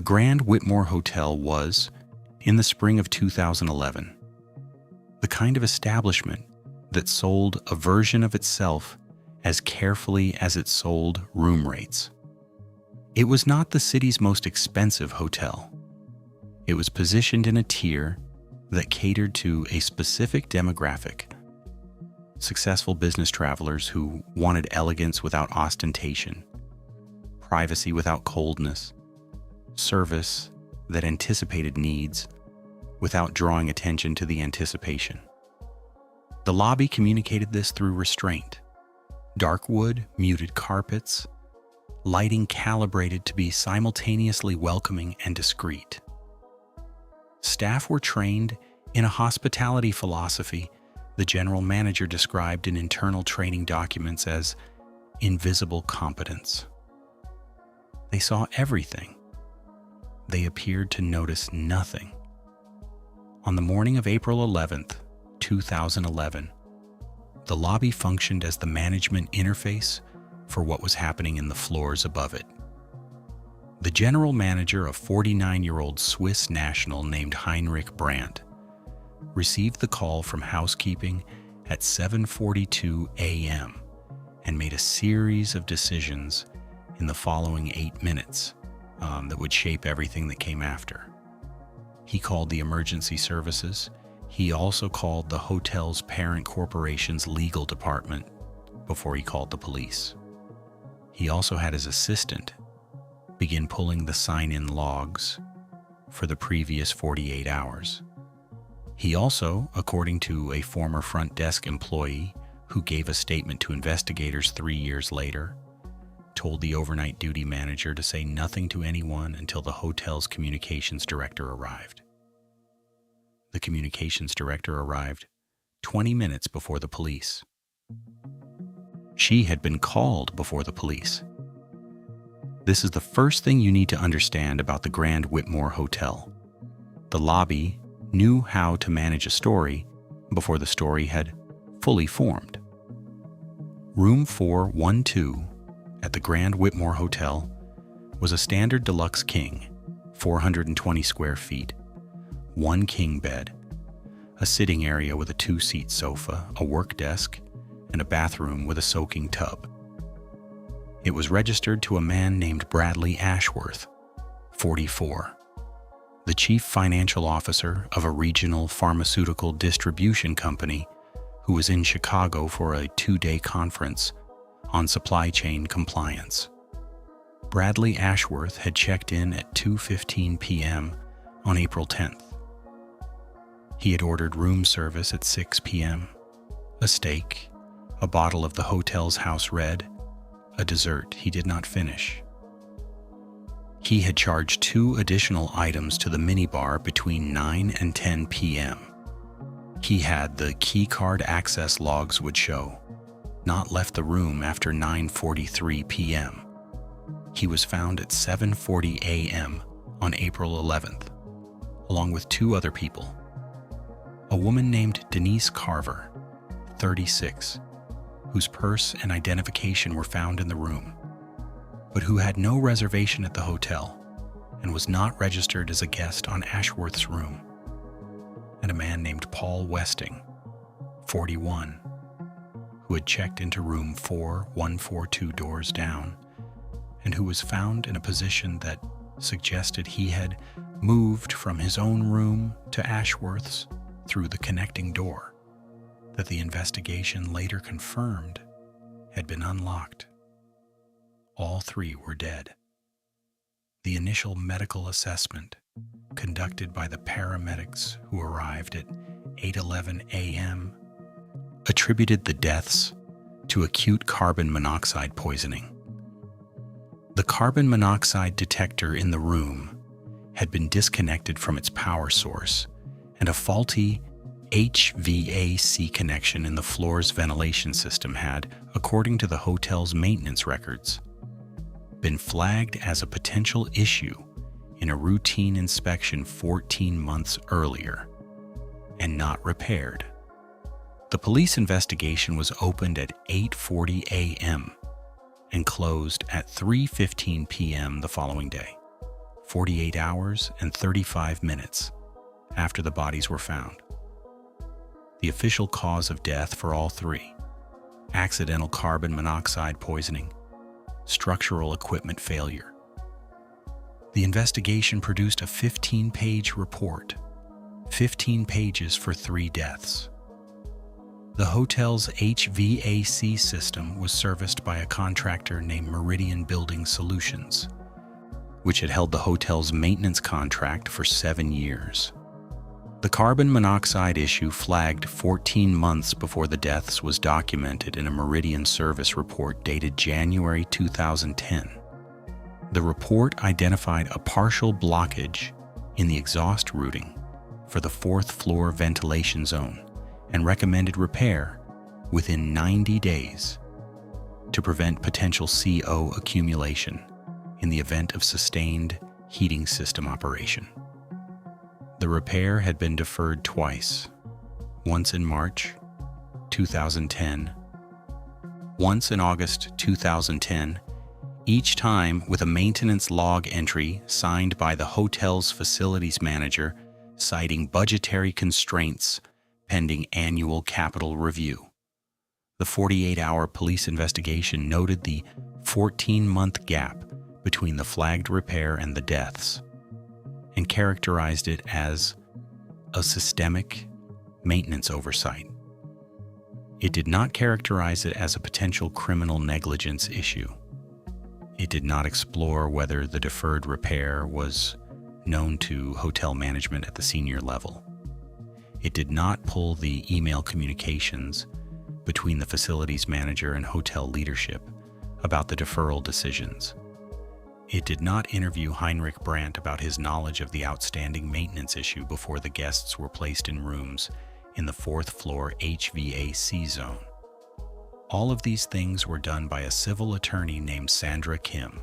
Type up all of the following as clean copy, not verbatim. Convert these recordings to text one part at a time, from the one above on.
Grand Whitmore Hotel was, in the spring of 2011, the kind of establishment that sold a version of itself as carefully as it sold room rates. It was not the city's most expensive hotel. It was positioned in a tier that catered to a specific demographic: successful business travelers who wanted elegance without ostentation, privacy without coldness, service that anticipated needs without drawing attention to the anticipation. The lobby communicated this through restraint: dark wood, muted carpets, lighting calibrated to be simultaneously welcoming and discreet. Staff were trained in a hospitality philosophy the general manager described in internal training documents as invisible competence. They saw everything. They appeared to notice nothing. On the morning of April 11th, 2011, the lobby functioned as the management interface for what was happening in the floors above it. The general manager, a 49-year-old Swiss national named Heinrich Brandt, received the call from housekeeping at 7:42 a.m. and made a series of decisions in the following 8 minutes that would shape everything that came after. He called the emergency services. He also called the hotel's parent corporation's legal department before he called the police. He also had his assistant begin pulling the sign-in logs for the previous 48 hours. He also, according to a former front desk employee who gave a statement to investigators 3 years later, told the overnight duty manager to say nothing to anyone until the hotel's communications director arrived. The communications director arrived 20 minutes before the police. She had been called before the police. This is the first thing you need to understand about the Grand Whitmore Hotel. The lobby knew how to manage a story before the story had fully formed. Room 412 at the Grand Whitmore Hotel was a standard deluxe king, 420 square feet, 1 king bed, a sitting area with a 2-seat sofa, a work desk, and a bathroom with a soaking tub. It was registered to a man named Bradley Ashworth, 44, the chief financial officer of a regional pharmaceutical distribution company who was in Chicago for a 2-day conference on supply chain compliance. Bradley Ashworth had checked in at 2:15 p.m. on April 10th. He had ordered room service at 6 p.m., a steak, a bottle of the hotel's house red, a dessert he did not finish. He had charged 2 additional items to the minibar between 9 and 10 p.m. He had, the key card access logs would show, not left the room after 9:43 p.m. He was found at 7:40 a.m. on April 11th, along with 2 other people. A woman named Denise Carver, 36, whose purse and identification were found in the room, but who had no reservation at the hotel and was not registered as a guest on Ashworth's room, and a man named Paul Westing, 41, who had checked into room 4142 doors down and who was found in a position that suggested he had moved from his own room to Ashworth's through the connecting door that the investigation later confirmed had been unlocked. All 3 were dead. The initial medical assessment, conducted by the paramedics who arrived at 8:11 a.m., attributed the deaths to acute carbon monoxide poisoning. The carbon monoxide detector in the room had been disconnected from its power source, and a faulty HVAC connection in the floor's ventilation system had, according to the hotel's maintenance records, been flagged as a potential issue in a routine inspection 14 months earlier and not repaired. The police investigation was opened at 8:40 a.m. and closed at 3:15 p.m. the following day. 48 hours and 35 minutes after the bodies were found. The official cause of death for all three: accidental carbon monoxide poisoning, structural equipment failure. The investigation produced a 15-page report, 15 pages for 3 deaths. The hotel's HVAC system was serviced by a contractor named Meridian Building Solutions, which had held the hotel's maintenance contract for 7 years. The carbon monoxide issue flagged 14 months before the deaths was documented in a Meridian service report dated January 2010. The report identified a partial blockage in the exhaust routing for the 4th floor ventilation zone and recommended repair within 90 days to prevent potential CO accumulation in the event of sustained heating system operation. The repair had been deferred twice, once in March 2010, once in August 2010, each time with a maintenance log entry signed by the hotel's facilities manager citing budgetary constraints pending annual capital review. The 48-hour police investigation noted the 14-month gap between the flagged repair and the deaths and characterized it as a systemic maintenance oversight. It did not characterize it as a potential criminal negligence issue. It did not explore whether the deferred repair was known to hotel management at the senior level. It did not pull the email communications between the facilities manager and hotel leadership about the deferral decisions. It did not interview Heinrich Brandt about his knowledge of the outstanding maintenance issue before the guests were placed in rooms in the 4th floor HVAC zone. All of these things were done by a civil attorney named Sandra Kim,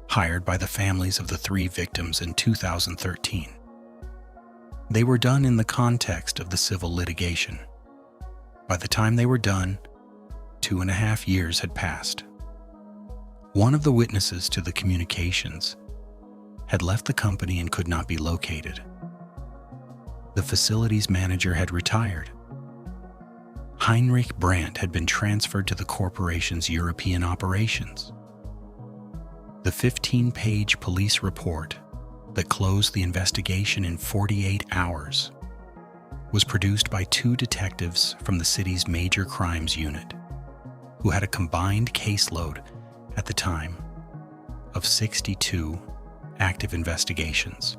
hired by the families of the 3 victims in 2013. They were done in the context of the civil litigation. By the time they were done, 2.5 years had passed. One of the witnesses to the communications had left the company and could not be located. The facilities manager had retired. Heinrich Brandt had been transferred to the corporation's European operations. The 15-page police report that closed the investigation in 48 hours was produced by 2 detectives from the city's major crimes unit, who had a combined caseload at the time of 62 active investigations.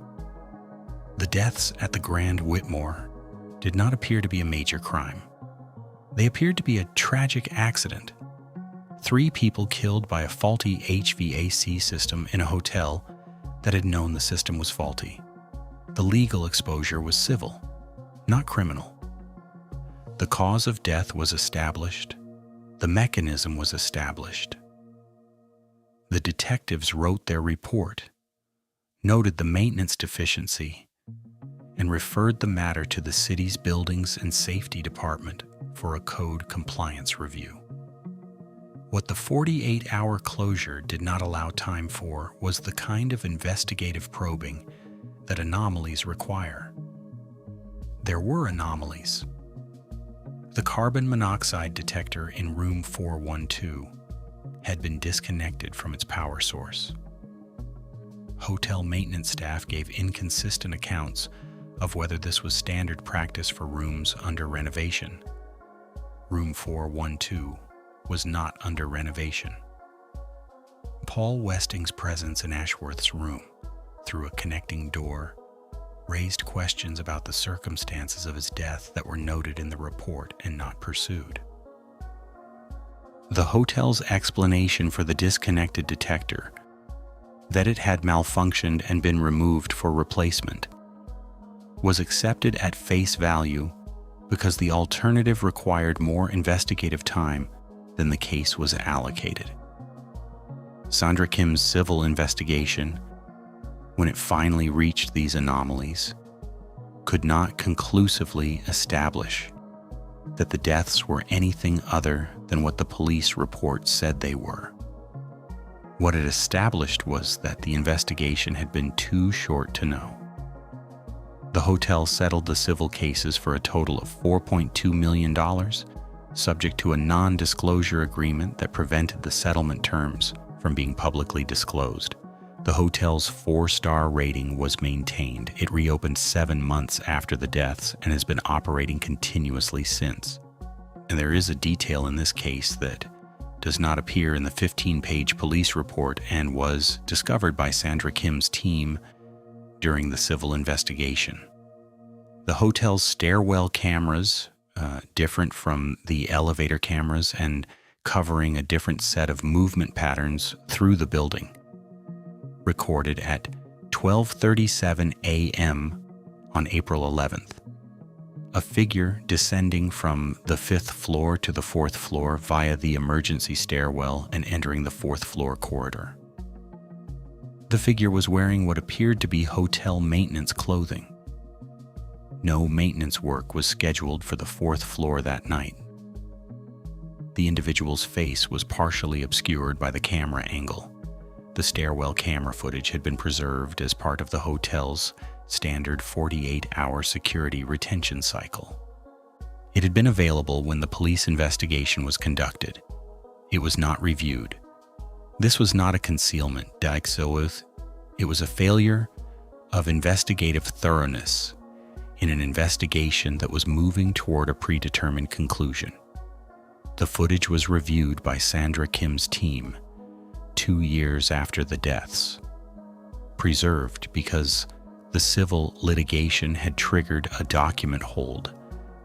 The deaths at the Grand Whitmore did not appear to be a major crime. They appeared to be a tragic accident. 3 people killed by a faulty HVAC system in a hotel that had known the system was faulty. The legal exposure was civil, not criminal. The cause of death was established. The mechanism was established. The detectives wrote their report, noted the maintenance deficiency, and referred the matter to the city's Buildings and Safety Department for a code compliance review. What the 48-hour closure did not allow time for was the kind of investigative probing that anomalies require. There were anomalies. The carbon monoxide detector in room 412 had been disconnected from its power source. Hotel maintenance staff gave inconsistent accounts of whether this was standard practice for rooms under renovation. Room 412 was not under renovation. Paul Westing's presence in Ashworth's room, through a connecting door, raised questions about the circumstances of his death that were noted in the report and not pursued. The hotel's explanation for the disconnected detector, that it had malfunctioned and been removed for replacement, was accepted at face value because the alternative required more investigative time than the case was allocated. Sandra Kim's civil investigation, when it finally reached these anomalies, could not conclusively establish that the deaths were anything other than what the police report said they were. What it established was that the investigation had been too short to know. The hotel settled the civil cases for a total of $4.2 million, subject to a non-disclosure agreement that prevented the settlement terms from being publicly disclosed. The hotel's 4-star rating was maintained. It reopened 7 months after the deaths and has been operating continuously since. And there is a detail in this case that does not appear in the 15-page police report and was discovered by Sandra Kim's team during the civil investigation. The hotel's stairwell cameras, different from the elevator cameras and covering a different set of movement patterns through the building, recorded at 12:37 a.m. on April 11th. A figure descending from the 5th floor to the 4th floor via the emergency stairwell and entering the 4th floor corridor. The figure was wearing what appeared to be hotel maintenance clothing. No maintenance work was scheduled for the 4th floor that night. The individual's face was partially obscured by the camera angle. The stairwell camera footage had been preserved as part of the hotel's standard 48-hour security retention cycle. It had been available when the police investigation was conducted. It was not reviewed. This was not a concealment, it was a failure of investigative thoroughness in an investigation that was moving toward a predetermined conclusion. The footage was reviewed by Sandra Kim's team 2 years after the deaths, preserved because the civil litigation had triggered a document hold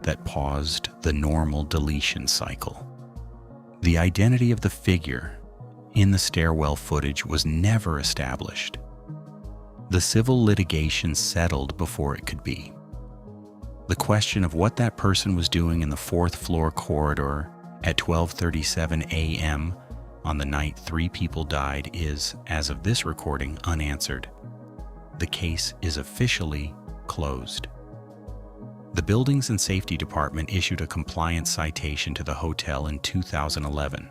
that paused the normal deletion cycle. The identity of the figure in the stairwell footage was never established. The civil litigation settled before it could be. The question of what that person was doing in the 4th floor corridor at 12:37 a.m. on the night 3 people died is, as of this recording, unanswered. The case is officially closed. The Buildings and Safety Department issued a compliance citation to the hotel in 2011,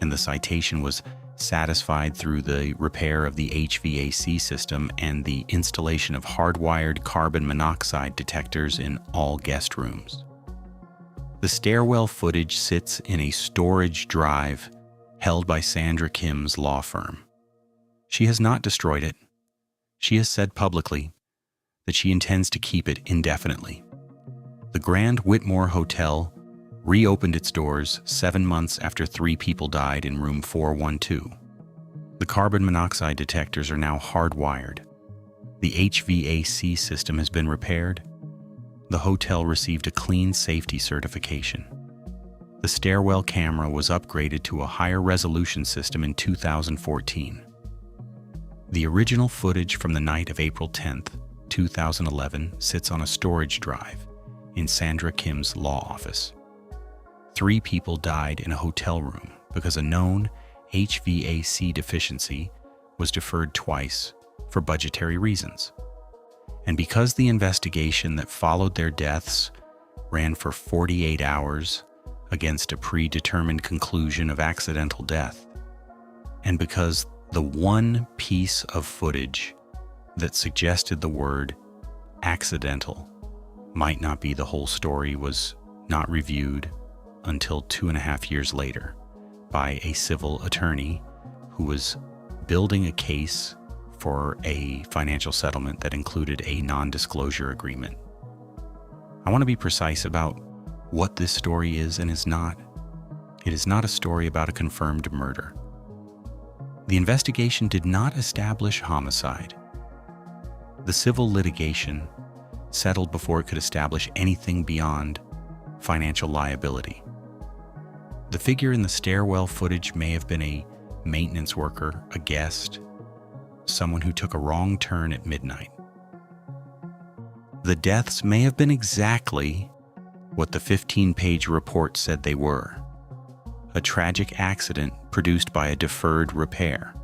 and the citation was satisfied through the repair of the HVAC system and the installation of hardwired carbon monoxide detectors in all guest rooms. The stairwell footage sits in a storage drive held by Sandra Kim's law firm. She has not destroyed it. She has said publicly that she intends to keep it indefinitely. The Grand Whitmore Hotel reopened its doors 7 months after 3 people died in room 412. The carbon monoxide detectors are now hardwired. The HVAC system has been repaired. The hotel received a clean safety certification. The stairwell camera was upgraded to a higher resolution system in 2014. The original footage from the night of April 10th, 2011 sits on a storage drive in Sandra Kim's law office. 3 people died in a hotel room because a known HVAC deficiency was deferred twice for budgetary reasons. And because the investigation that followed their deaths ran for 48 hours against a predetermined conclusion of accidental death, and because the one piece of footage that suggested the word accidental might not be the whole story was not reviewed until 2.5 years later by a civil attorney who was building a case for a financial settlement that included a non-disclosure agreement. I want to be precise about what this story is and is not. It is not a story about a confirmed murder. The investigation did not establish homicide. The civil litigation settled before it could establish anything beyond financial liability. The figure in the stairwell footage may have been a maintenance worker, a guest, someone who took a wrong turn at midnight. The deaths may have been exactly what the 15-page report said they were: a tragic accident produced by a deferred repair.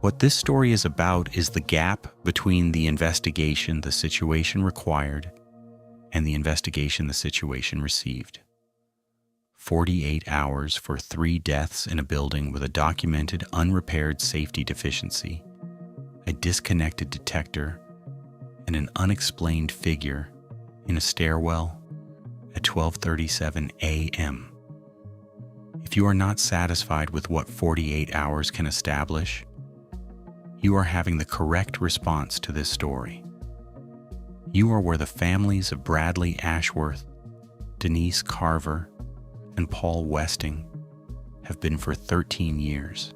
What this story is about is the gap between the investigation the situation required and the investigation the situation received. 48 hours for 3 deaths in a building with a documented unrepaired safety deficiency, a disconnected detector, and an unexplained figure in a stairwell at 12:37 a.m. If you are not satisfied with what 48 hours can establish, you are having the correct response to this story. You are where the families of Bradley Ashworth, Denise Carver, and Paul Westing have been for 13 years.